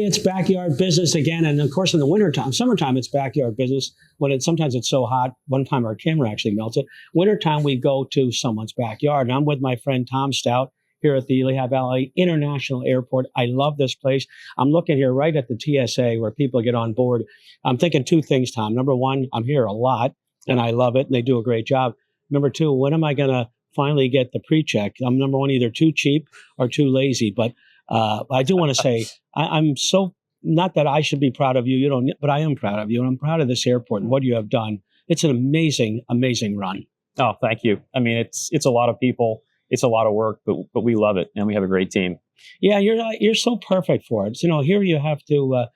it's backyard business again. And of course, in the wintertime, summertime, it's backyard business. Sometimes it's so hot. One time our camera actually melted. Wintertime, we go to someone's backyard. And I'm with my friend Tom Stoudt here at the Lehigh Valley International Airport. I love this place. I'm looking here right at the TSA where people get on board. I'm thinking two things, Tom. Number one, I'm here a lot and I love it and they do a great job. Number two, when am I going to finally get the pre-check? I'm number one, either too cheap or too lazy. But I do want to say, I'm so, not that I should be proud of you, you don't, but I am proud of you. And I'm proud of this airport and what you have done. It's an amazing, amazing run. Oh, thank you. I mean, it's a lot of people. It's a lot of work, but we love it. And we have a great team. Yeah, you're so perfect for it. Here you have to,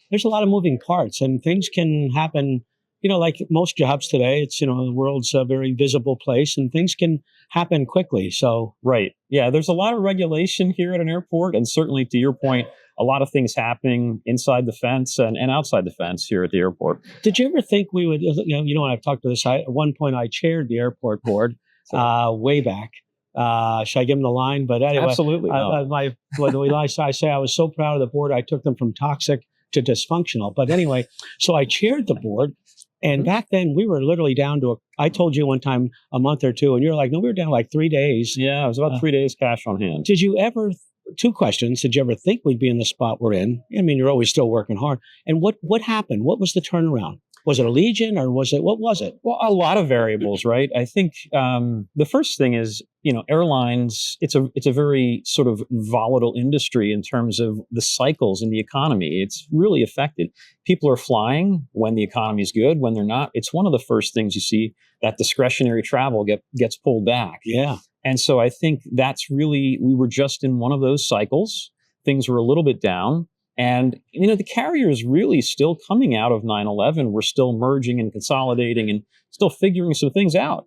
there's a lot of moving parts and things can happen. Like most jobs today, it's, the world's a very visible place and things can happen quickly. So, right. Yeah. There's a lot of regulation here at an airport. And certainly to your point, a lot of things happening inside the fence and outside the fence here at the airport. Did you ever think we would, when I've talked to this, at one point I chaired the airport board way back. Should I give them the line? But anyway, absolutely. I say I was so proud of the board. I took them from toxic to dysfunctional. But anyway, so I chaired the board. And back then, we were literally down to I told you one time a month or two, and you're like, no, we were down like 3 days. Yeah, it was about 3 days cash on hand. Did you ever, two questions, did you ever think we'd be in the spot we're in? I mean, you're always still working hard. And what happened? What was the turnaround? Was it Allegiant or what was it? Well, a lot of variables, right? I think the first thing is, airlines, it's a very sort of volatile industry in terms of the cycles in the economy. It's really affected. People are flying when the economy is good, when they're not. It's one of the first things you see, that discretionary travel gets pulled back. Yeah. And so I think that's really, we were just in one of those cycles. Things were a little bit down. And, the carriers really still coming out of 9/11. We're still merging and consolidating and still figuring some things out.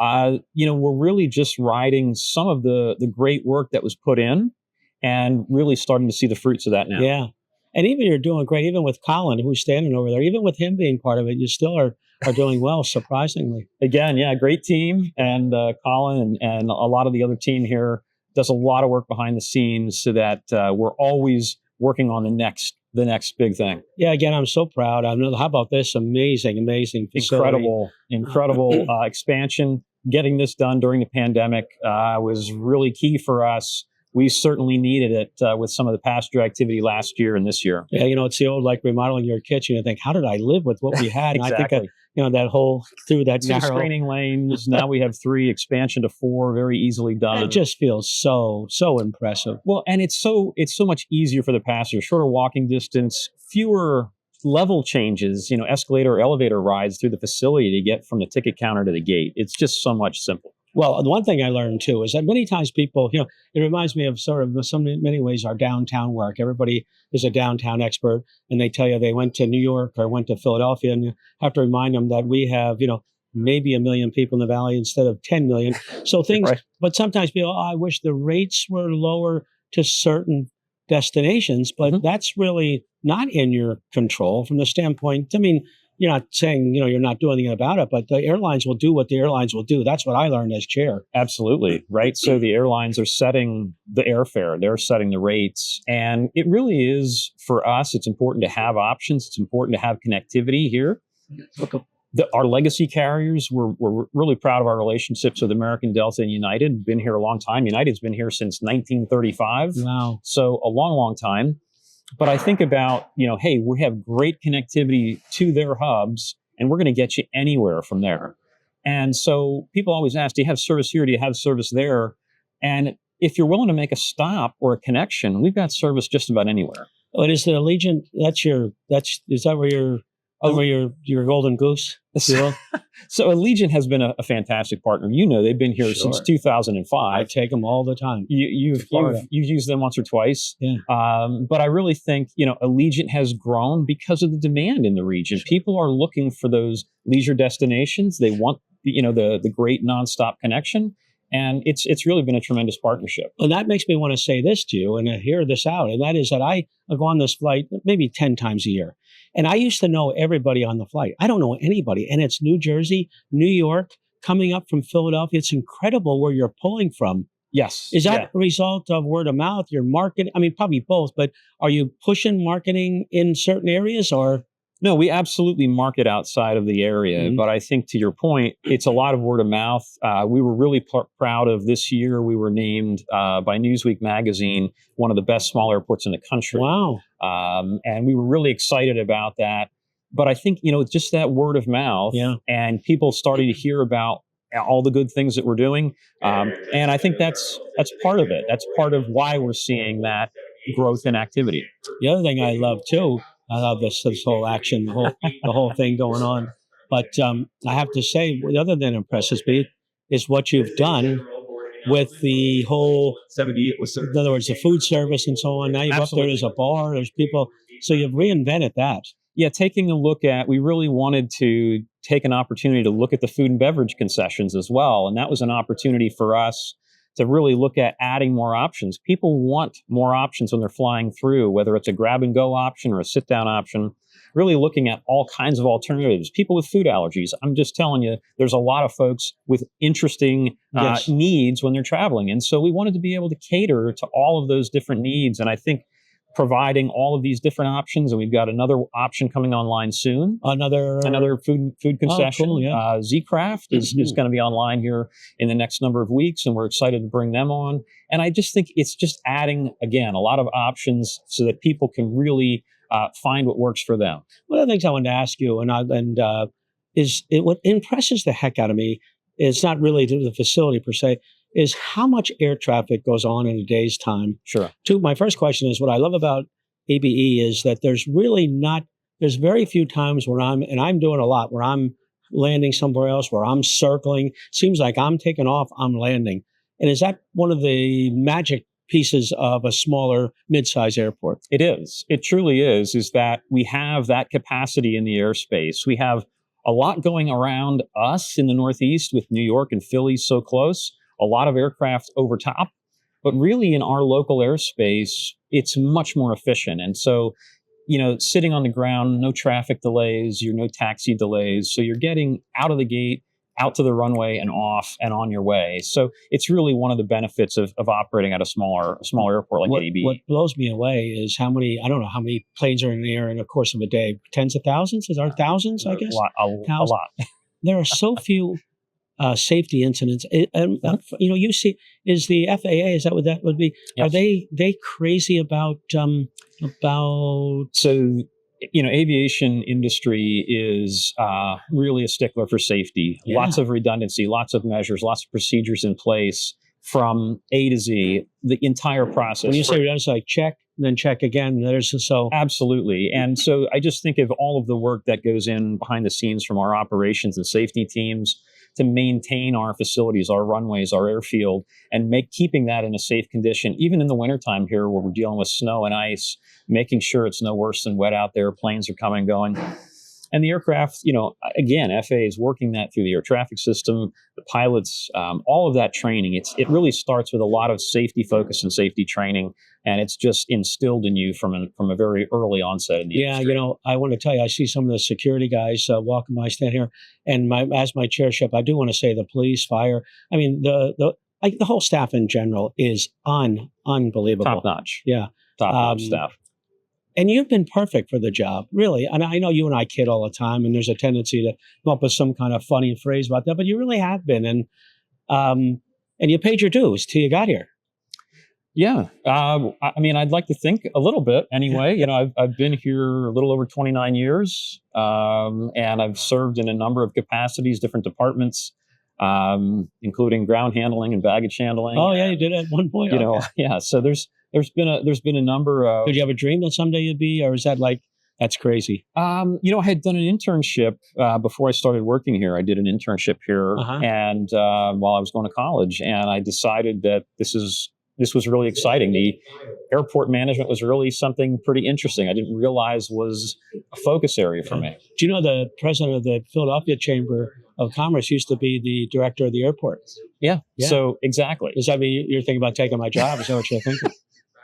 We're really just riding some of the great work that was put in and really starting to see the fruits of that now. Yeah. And even you're doing great, even with Colin, who's standing over there, even with him being part of it, you still are doing well, surprisingly. Again, yeah, great team. And Colin and a lot of the other team here does a lot of work behind the scenes so that we're always working on the next big thing. Yeah, again, I'm so proud. How about this amazing facility? Incredible expansion. Getting this done during the pandemic was really key for us. We certainly needed it with some of the passenger activity last year and this year. Yeah, it's the old remodeling your kitchen. You think, how did I live with what we had? And Exactly. I think that whole through that 2 narrow screening lanes. Now we have 3, expansion to 4, very easily done. It just feels so impressive. Well, and it's so much easier for the passenger. Shorter walking distance, fewer level changes, escalator or elevator rides through the facility to get from the ticket counter to the gate. It's just so much simple. Well, the one thing I learned too is that many times people, it reminds me of sort of many ways our downtown work. Everybody is a downtown expert and they tell you they went to New York or went to Philadelphia, and you have to remind them that we have, maybe 1 million people in the valley instead of 10 million. So things, right. But sometimes people, I wish the rates were lower to certain destinations, but that's really not in your control from the standpoint. I mean, you're not saying, you're not doing anything about it, but the airlines will do what the airlines will do. That's what I learned as chair. Absolutely. Right. So the airlines are setting the airfare, they're setting the rates. And it really is, for us, it's important to have options. It's important to have connectivity here. Our legacy carriers, we're really proud of our relationships with American, Delta, and United. Been here a long time. United's been here since 1935. Wow. So a long, long time. But I think about, hey, we have great connectivity to their hubs, and we're going to get you anywhere from there. And so people always ask, do you have service here? Do you have service there? And if you're willing to make a stop or a connection, we've got service just about anywhere. Oh, it is the Allegiant. Is that where your golden goose? So Allegiant has been a fantastic partner. They've been here since 2005. I take them all the time. You've used them once or twice. Yeah. But I really think, Allegiant has grown because of the demand in the region. Sure. People are looking for those leisure destinations. They want the great nonstop connection. And it's really been a tremendous partnership. And that makes me want to say this to you and hear this out. And that is that I go on this flight maybe 10 times a year. And I used to know everybody on the flight. I don't know anybody. And it's New Jersey, New York, coming up from Philadelphia. It's incredible where you're pulling from Yes. Is that a result of word of mouth, your marketing? I mean, probably both, but are you pushing marketing in certain areas or? No, we absolutely market outside of the area. Mhm. But I think to your point, it's a lot of word of mouth. We were really proud of this year. We were named by Newsweek magazine one of the best small airports in the country. Wow. And we were really excited about that. But I think, it's just that word of mouth, Yeah. and people starting to hear about all the good things that we're doing. And I think that's part of it. That's part of why we're seeing that growth in activity. The other thing I love too, I love this whole action, the whole thing going on. But I have to say, the other thing that impresses me is what you've done with the whole, in other words, the food service and so on. Now you're up there, there's a bar, there's people. So you've reinvented that. Yeah, taking a look at, we really wanted to take an opportunity to look at the food and beverage concessions as well. And that was an opportunity for us to really look at adding more options. People want more options when they're flying through, whether it's a grab and go option or a sit down option, really looking at all kinds of alternatives. People with food allergies, I'm just telling you, there's a lot of folks with interesting needs when they're traveling. And so we wanted to be able to cater to all of those different needs. And I think providing all of these different options, and we've got another option coming online soon. Another food concession. Oh, cool, yeah. Z-Craft is going to be online here in the next number of weeks, and we're excited to bring them on. And I just think it's just adding, again, a lot of options so that people can really find what works for them. One of the things I wanted to ask you, what impresses the heck out of me is not really to the facility per se, is how much air traffic goes on in a day's time. Sure. My first question is, what I love about ABE is that there's very few times where I'm doing a lot, where I'm landing somewhere else, where I'm circling. Seems like I'm taking off, I'm landing. And is that one of the magic pieces of a smaller mid-size airport? It is. It truly is that we have that capacity in the airspace. We have a lot going around us in the Northeast with New York and Philly so close. A lot of aircraft over top, but really in our local airspace, it's much more efficient. And so, sitting on the ground, no traffic delays, no taxi delays. So you're getting out of the gate, out to the runway and off and on your way. So it's really one of the benefits of operating at a smaller airport like ABE. What blows me away is I don't know how many planes are in the air in the course of a day. Tens of thousands? Is there thousands, I guess? A lot. There are so few safety incidents. You see, is the FAA, is that what that would be? Yes. Are they crazy about So, aviation industry is really a stickler for safety. Yeah. Lots of redundancy, lots of measures, lots of procedures in place from A to Z, the entire process. When you say redundancy, like check, then check again. Absolutely. And so I just think of all of the work that goes in behind the scenes from our operations and safety teams to maintain our facilities, our runways, our airfield, and keeping that in a safe condition, even in the wintertime here where we're dealing with snow and ice, making sure it's no worse than wet out there, planes are coming and going. And the aircraft, again, FAA is working that through the air traffic system, the pilots, all of that training. It really starts with a lot of safety focus and safety training, and it's just instilled in you from a very early onset in the industry. I want to tell you, I see some of the security guys walking by, stand here, and as my chairship, I do want to say the police, fire. I mean, the whole staff in general is unbelievable. Top notch. Yeah. Top notch staff. And you've been perfect for the job, really. And I know you and I kid all the time, and there's a tendency to come up with some kind of funny phrase about that, but you really have been. And you paid your dues till you got here. Yeah. I'd like to think a little bit anyway. I've been here a little over 29 years, and I've served in a number of capacities, different departments, including ground handling and baggage handling. Oh, yeah, you did at one point. Yeah. So there's been a number of. Did you have a dream that someday you'd be, or is that that's crazy? I had done an internship before I started working here. I did an internship here, and while I was going to college, and I decided that this was really exciting. The airport management was really something pretty interesting. I didn't realize was a focus area for me. Do you know the president of the Philadelphia Chamber of Commerce used to be the director of the airport? Yeah. So exactly. Does that mean you're thinking about taking my job? Is that what you're thinking?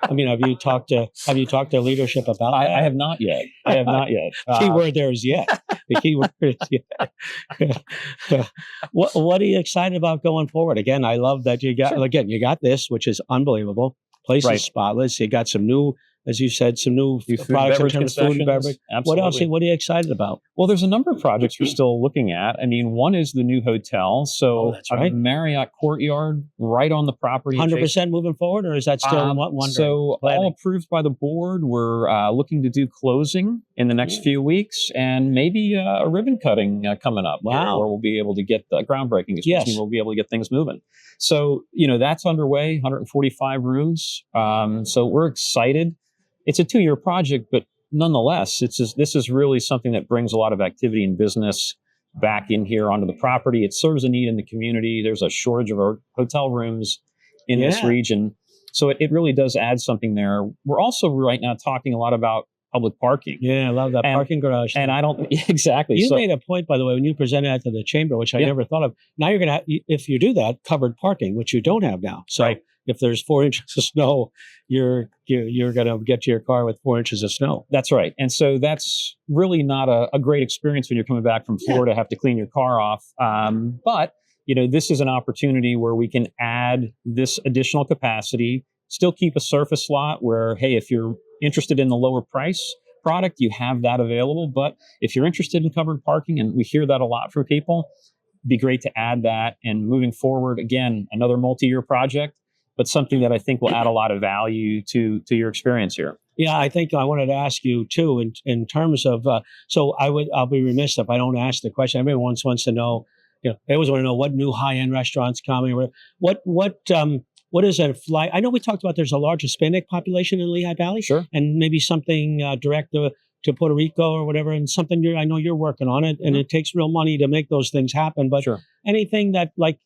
I mean, have you talked to leadership about that? I have not yet. I have not yet. Key word there is yet. The key word is yet. What are you excited about going forward? Again, I love that you got this, which is unbelievable. Place is spotless. You got some new, as you said, some new products in terms of food and beverage. Absolutely. What else? What are you excited about? Well, there's a number of projects we're still looking at. I mean, one is the new hotel. So that's right. a Marriott Courtyard right on the property. 100% moving forward, or is that still one? So all approved by the board. We're looking to do closing in the next few weeks, and maybe a ribbon cutting coming up. Wow. Where we'll be able to get the groundbreaking. Yes. We'll be able to get things moving. So, that's underway, 145 rooms. So we're excited. It's a 2-year project, but nonetheless, this is really something that brings a lot of activity and business back in here onto the property. It serves a need in the community. There's a shortage of our hotel rooms in this region. So it really does add something there. We're also right now talking a lot about public parking. Yeah, I love that parking garage. And I don't, exactly. You made a point, by the way, when you presented that to the chamber, which I never thought of. Now you're going to have, if you do that, covered parking, which you don't have now. So if there's 4 inches of snow, you're going to get to your car with 4 inches of snow. That's right. And so that's really not a great experience when you're coming back from Florida, have to clean your car off. But, this is an opportunity where we can add this additional capacity, still keep a surface lot where, hey, if you're interested in the lower price product, you have that available. But if you're interested in covered parking, and we hear that a lot from people, it'd be great to add that. And moving forward, again, another multi-year project, but something that I think will add a lot of value to your experience here. Yeah, I think I wanted to ask you too, in terms of, I'll be remiss if I don't ask the question. Everyone wants to know, they always want to know what new high-end restaurants coming. What is a flight? I know we talked about there's a large Hispanic population in Lehigh Valley. Sure. And maybe something direct to Puerto Rico or whatever, and something I know you're working on it, and it takes real money to make those things happen. But anything that like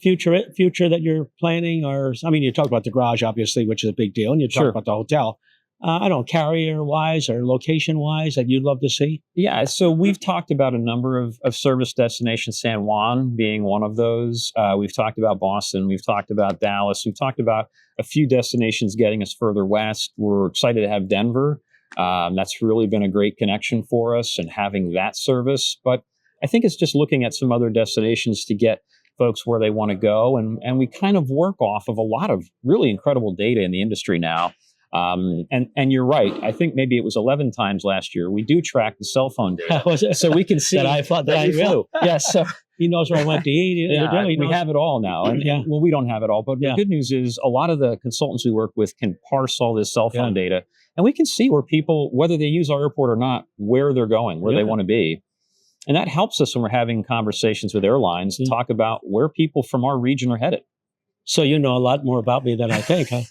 future that you're planning, or I mean, you talked about the garage, obviously, which is a big deal, and you talked about the hotel. I don't know, carrier-wise or location-wise that you'd love to see? Yeah, so we've talked about a number of service destinations, San Juan being one of those. We've talked about Boston. We've talked about Dallas. We've talked about a few destinations getting us further west. We're excited to have Denver. That's really been a great connection for us and having that service. But I think it's just looking at some other destinations to get folks where they want to go. And we kind of work off of a lot of really incredible data in the industry now. And you're right. I think maybe it was 11 times last year. We do track the cell phone data, so we can see that I thought that I flew. Yes, so he knows where I went to eat. We have it all now. And well, we don't have it all, but the good news is a lot of the consultants we work with can parse all this cell phone data, and we can see where people, whether they use our airport or not, where they're going, where they want to be. And that helps us when we're having conversations with airlines to talk about where people from our region are headed. So you know a lot more about me than I think, huh?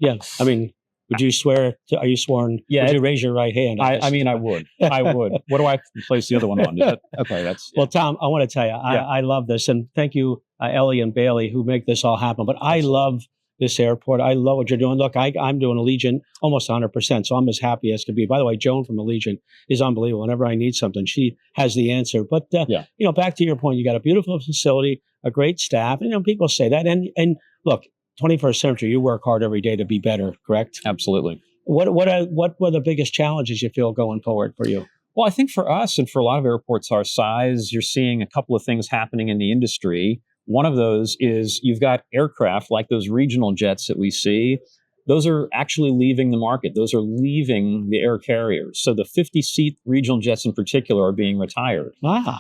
Yeah. I mean, would you swear? Are you sworn? Yeah. Would you raise your right hand? I mean, I would. I would. What do I place the other one on? Okay, that's... Well, Tom, I want to tell you, I love this. And thank you, Ellie and Bailey, who make this all happen. But I love this airport. I love what you're doing. Look, I'm doing Allegiant almost 100%, so I'm as happy as could be. By the way, Joan from Allegiant is unbelievable. Whenever I need something, she has the answer. But, back to your point, you got a beautiful facility, a great staff. And, people say that. And look, 21st century, you work hard every day to be better, correct? Absolutely. What were the biggest challenges you feel going forward for you? Well, I think for us and for a lot of airports our size, you're seeing a couple of things happening in the industry. One of those is you've got aircraft like those regional jets that we see. Those are actually leaving the market. Those are leaving the air carriers. So the 50-seat regional jets in particular are being retired.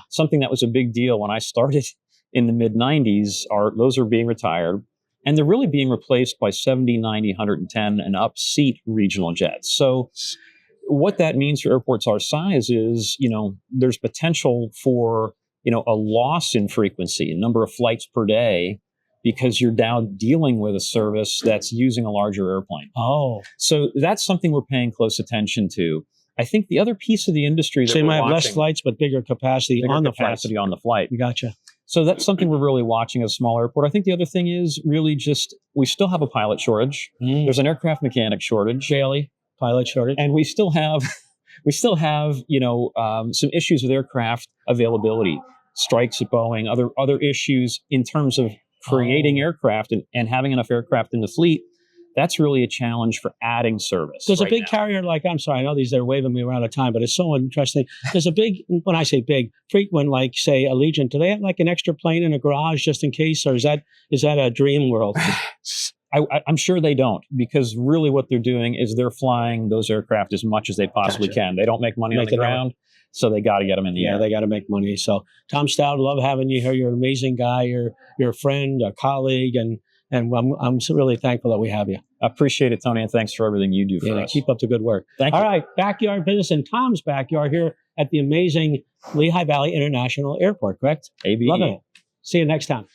Something that was a big deal when I started in the mid-90s. Those are being retired. And they're really being replaced by 70, 90, 110 and up seat regional jets. So what that means for airports our size is, there's potential for, a loss in frequency, a number of flights per day, because you're now dealing with a service that's using a larger airplane. Oh. So that's something we're paying close attention to. I think the other piece of the industry that so you might have less flights, but bigger capacity on the flight. Gotcha. So that's something we're really watching at a small airport. I think the other thing is really just, we still have a pilot shortage. There's an aircraft mechanic shortage. Daily pilot shortage. And we still have, some issues with aircraft availability, strikes at Boeing, other issues in terms of creating aircraft and having enough aircraft in the fleet that's really a challenge for adding service. Does right a big now. carrier like, I'm sorry, I know they're waving me around a time, but it's so interesting. Does a big, when I say big, frequent, like say Allegiant, do they have like an extra plane in a garage just in case, or is that a dream world? I'm sure they don't, because really what they're doing is they're flying those aircraft as much as they possibly Gotcha. can. They don't make money on the ground, so they got to get them in the air. They got to make money. So Tom Stoudt, love having you here. You're an amazing guy. You're a friend, a colleague, and I'm so really thankful that we have you. I appreciate it, Tony, and thanks for everything you do for us. Keep up the good work. Thank you. All right, backyard business in Tom's backyard here at the amazing Lehigh Valley International Airport, correct? ABE. Loving it. See you next time.